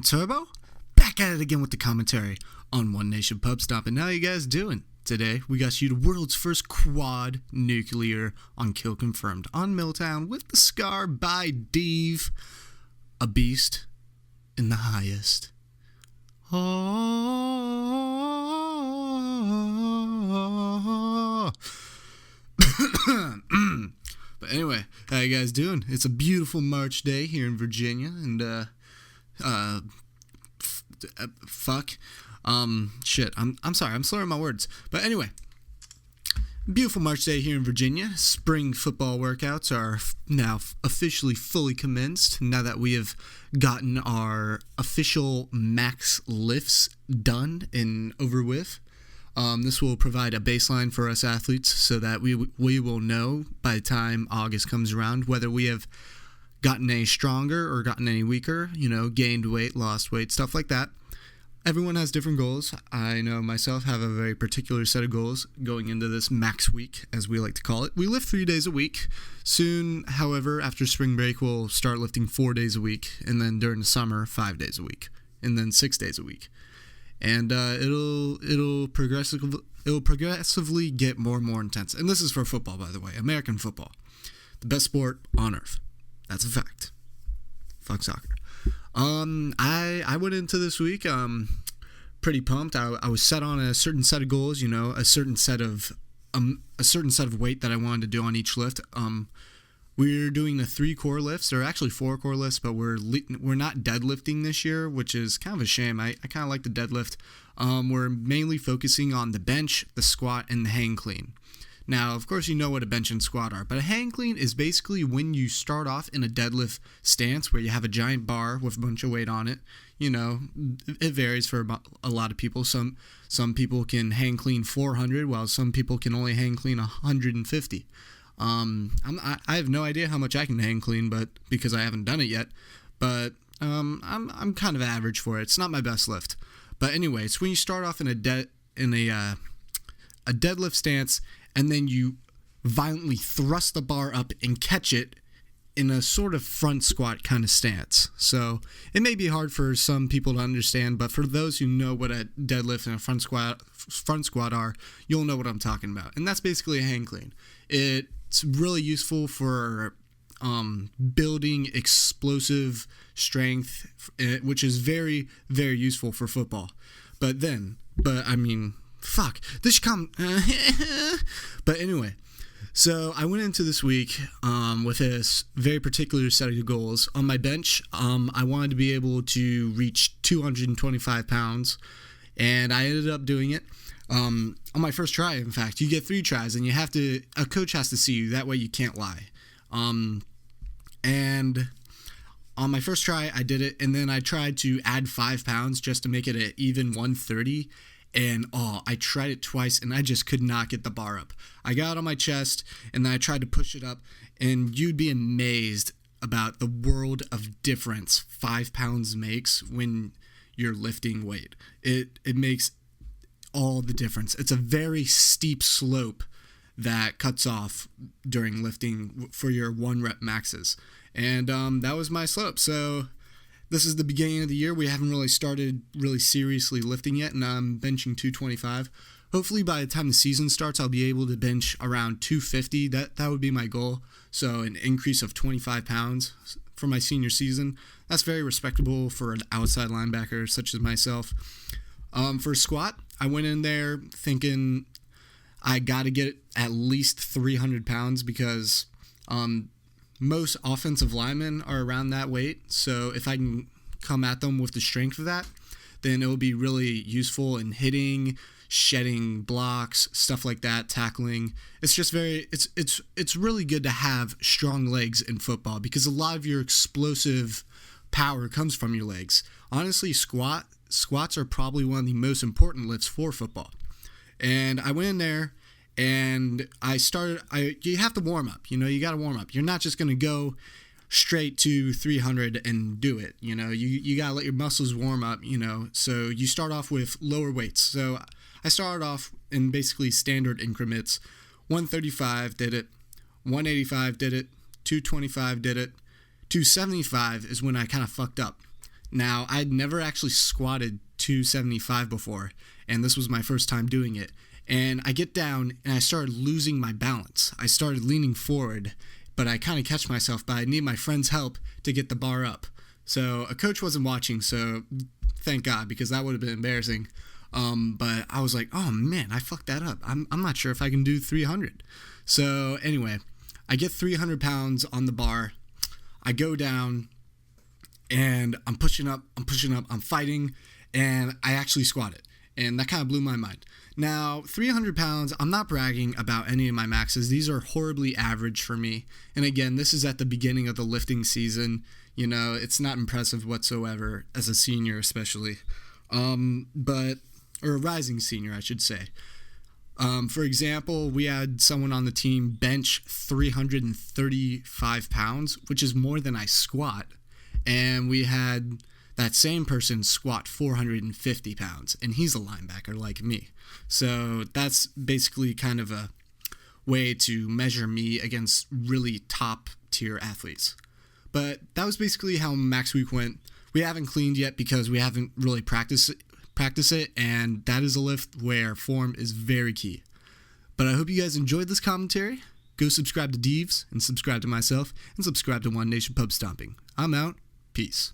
Turbo, back at it again with the commentary on One Nation Pub Stomp. And how you guys doing? Today, we got you the world's first quad nuclear on kill confirmed on Milltown with the Scar by Dave, a beast in the highest. Oh. But anyway, how you guys doing? It's a beautiful March day here in Virginia, and shit, I'm sorry, I'm slurring my words. But anyway, beautiful March day here in Virginia. Spring football workouts are now officially fully commenced now that we have gotten our official max lifts done and over with. This will provide a baseline for us athletes so that we will know by the time August comes around whether we have gotten any stronger or gotten any weaker, gained weight, lost weight, stuff like that. Everyone has different goals. I know myself have a very particular set of goals going into this max week, as we like to call it. We lift 3 days a week. Soon, however, after spring break, we'll start lifting 4 days a week, and then during the summer, 5 days a week, and then 6 days a week. And it'll progressively get more and more intense. And this is for football, by the way, American football, the best sport on earth. That's a fact. Fuck soccer. I went into this week pretty pumped. I was set on a certain set of goals, a certain set of weight that I wanted to do on each lift. We're doing the 3 core lifts, or actually 4 core lifts, but we're not deadlifting this year, which is kind of a shame. I kind of like the deadlift. We're mainly focusing on the bench, the squat, and the hang clean. Now, of course, you know what a bench and squat are, but a hang clean is basically when you start off in a deadlift stance where you have a giant bar with a bunch of weight on it. It varies for a lot of people. Some people can hang clean 400, while some people can only hang clean 150. I have no idea how much I can hang clean, but because I haven't done it yet. But I'm kind of average for it. It's not my best lift. But anyway, it's when you start off in a deadlift stance, and then you violently thrust the bar up and catch it in a sort of front squat kind of stance. So it may be hard for some people to understand, but for those who know what a deadlift and a front squat are, you'll know what I'm talking about. And that's basically a hang clean. It's really useful for building explosive strength, which is very, very useful for football. But anyway, so I went into this week with this very particular set of goals. On my bench, I wanted to be able to reach 225 pounds, and I ended up doing it. On my first try, in fact. You get 3 tries, and a coach has to see you. That way you can't lie. And on my first try, I did it, and then I tried to add 5 pounds just to make it an even 130. And I tried it twice, and I just could not get the bar up. I got it on my chest, and then I tried to push it up, and you'd be amazed about the world of difference 5 pounds makes when you're lifting weight. It makes all the difference. It's a very steep slope that cuts off during lifting for your 1 rep maxes. And that was my slope. So this is the beginning of the year. We haven't really started really seriously lifting yet, and I'm benching 225. Hopefully by the time the season starts, I'll be able to bench around 250. That would be my goal. So an increase of 25 pounds for my senior season. That's very respectable for an outside linebacker such as myself. For squat, I went in there thinking I got to get at least 300 pounds because most offensive linemen are around that weight. So if I can come at them with the strength of that, then it will be really useful in hitting, shedding blocks, stuff like that, tackling. It's just it's really good to have strong legs in football because a lot of your explosive power comes from your legs. Honestly, squats are probably one of the most important lifts for football. And I went in there and you have to warm up. You got to warm up. You're not just going to go straight to 300 and do it. You got to let your muscles warm up, So you start off with lower weights. So I started off in basically standard increments. 135 did it. 185 did it. 225 did it. 275 is when I kind of fucked up. Now, I'd never actually squatted 275 before, and this was my first time doing it. And I get down and I started losing my balance. I started leaning forward, but I kind of catch myself, but I need my friend's help to get the bar up. So a coach wasn't watching, so thank God, because that would have been embarrassing. But I was like, oh man, I fucked that up. I'm not sure if I can do 300. So anyway, I get 300 pounds on the bar. I go down and I'm pushing up, I'm fighting, and I actually squat it. And that kind of blew my mind. Now, 300 pounds, I'm not bragging about any of my maxes. These are horribly average for me. And again, this is at the beginning of the lifting season. You know, it's not impressive whatsoever as a senior, especially. Or a rising senior, I should say. For example, we had someone on the team bench 335 pounds, which is more than I squat. And we had that same person squat 450 pounds, and he's a linebacker like me. So that's basically kind of a way to measure me against really top tier athletes. But that was basically how Max Week went. We haven't cleaned yet because we haven't really practiced it, and that is a lift where form is very key. But I hope you guys enjoyed this commentary. Go subscribe to Deeves, and subscribe to myself, and subscribe to One Nation Pub Stomping. I'm out. Peace.